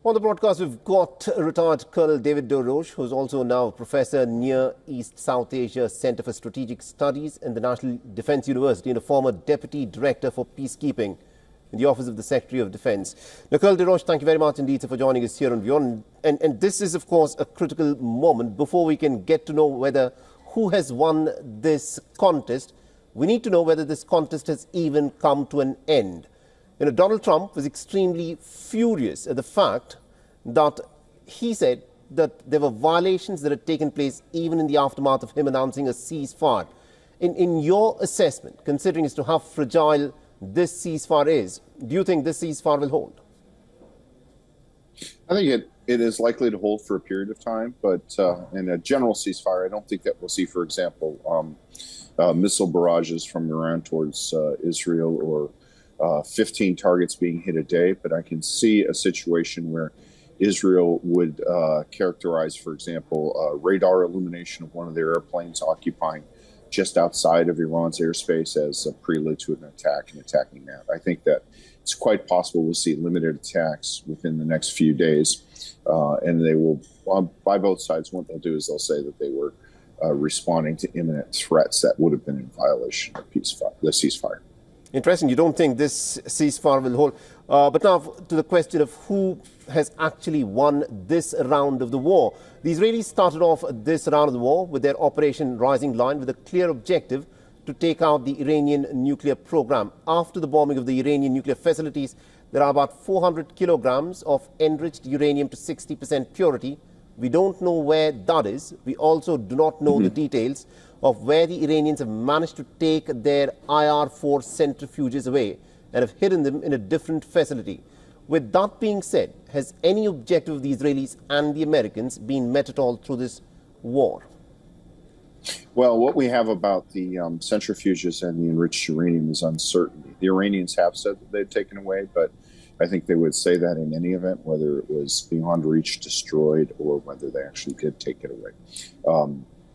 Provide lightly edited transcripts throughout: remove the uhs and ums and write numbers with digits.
On the broadcast, we've got retired Colonel David Dorosh, who's also now a professor Near East South Asia Center for Strategic Studies in the National Defense University and a former Deputy Director for Peacekeeping in the Office of the Secretary of Defense. Now, Colonel Dorosh, thank you very much indeed for joining us here on WION. And this is, of course, a critical moment. Before we can get to know whether who has won this contest, we need to know whether this contest has even come to an end. You know, Donald Trump was extremely furious at the fact that he said that there were violations that had taken place even in the aftermath of him announcing a ceasefire. In your assessment, considering as to how fragile this ceasefire is, do you think this ceasefire will hold? I think it is likely to hold for a period of time, but in a general ceasefire, I don't think that we'll see, for example, missile barrages from Iran towards Israel or 15 targets being hit a day, but I can see a situation where Israel would characterize, for example, radar illumination of one of their airplanes occupying just outside of Iran's airspace as a prelude to an attack and attacking that. I think that it's quite possible we'll see limited attacks within the next few days, and they will, by both sides, what they'll do is they'll say that they were responding to imminent threats that would have been in violation of the ceasefire. Interesting. You don't think this ceasefire will hold. But now to the question of who has actually won this round of the war. The Israelis started off this round of the war with their Operation Rising Lion with a clear objective to take out the Iranian nuclear program. After the bombing of the Iranian nuclear facilities, there are about 400 kilograms of enriched uranium to 60% purity. We don't know where that is. We also do not know the details of where the Iranians have managed to take their IR-4 centrifuges away and have hidden them in a different facility. With that being said, has any objective of the Israelis and the Americans been met at all through this war? Well, what we have about the centrifuges and the enriched uranium is uncertainty. The Iranians have said that they've taken away, but I think they would say that in any event, whether it was beyond reach, destroyed, or whether they actually did take it away.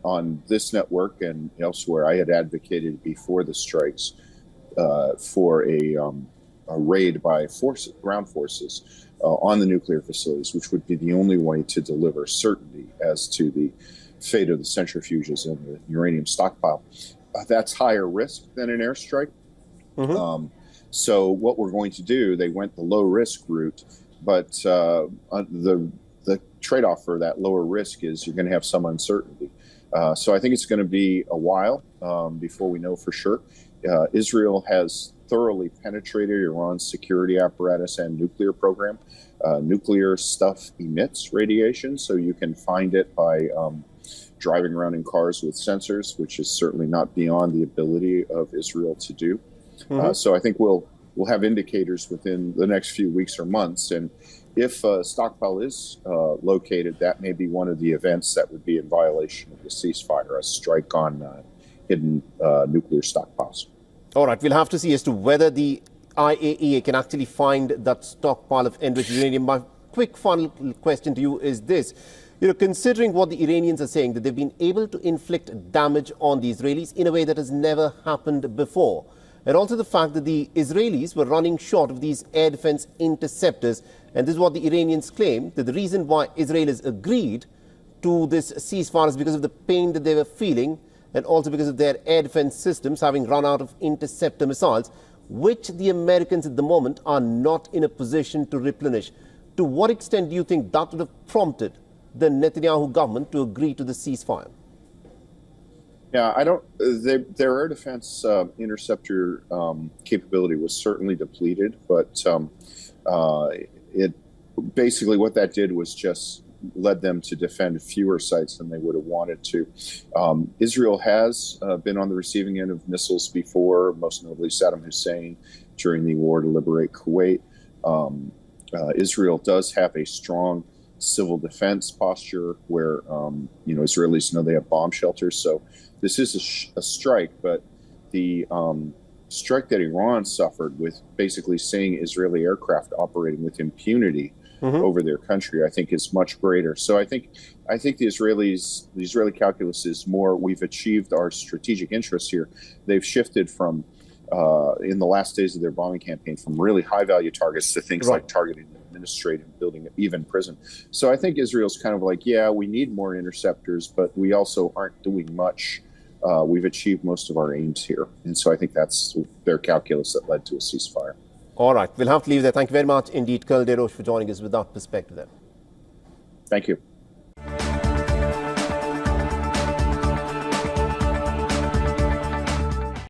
On this network and elsewhere, I had advocated before the strikes for a raid by ground forces on the nuclear facilities, which would be the only way to deliver certainty as to the fate of the centrifuges and the uranium stockpile. That's higher risk than an airstrike. So what we're going to do, they went the low risk route, but the trade-off for that lower risk is you're going to have some uncertainty. So I think it's going to be a while before we know for sure. Israel has thoroughly penetrated Iran's security apparatus and nuclear program. Nuclear stuff emits radiation, so you can find it by driving around in cars with sensors, which is certainly not beyond the ability of Israel to do. So I think we'll have indicators within the next few weeks or months, and if a stockpile is located, that may be one of the events that would be in violation of the ceasefire, a strike on hidden nuclear stockpiles. All right, we'll have to see as to whether the IAEA can actually find that stockpile of enriched uranium. My quick final question to you is this. You know, considering what the Iranians are saying, that they've been able to inflict damage on the Israelis in a way that has never happened before, and also the fact that the Israelis were running short of these air defense interceptors. And this is what the Iranians claim, that the reason why Israel has agreed to this ceasefire is because of the pain that they were feeling and also because of their air defense systems having run out of interceptor missiles, which the Americans at the moment are not in a position to replenish. To what extent do you think that would have prompted the Netanyahu government to agree to the ceasefire? Yeah, their air defense interceptor capability was certainly depleted, but it basically what that did was just led them to defend fewer sites than they would have wanted to. Israel has been on the receiving end of missiles before, most notably Saddam Hussein during the war to liberate Kuwait. Israel does have a strong civil defense posture where, Israelis know they have bomb shelters. So this is a strike, but the strike that Iran suffered with basically seeing Israeli aircraft operating with impunity over their country, I think is much greater. So I think the Israeli calculus is more, we've achieved our strategic interests here. They've shifted from, in the last days of their bombing campaign, from really high value targets to things like targeting the administrative building, even prison. So I think Israel's kind of like, yeah, we need more interceptors, but we also aren't doing much. We've achieved most of our aims here. And so I think that's their calculus that led to a ceasefire. All right. We'll have to leave there. Thank you very much indeed, Colonel DeRoche, for joining us with that perspective there. Thank you.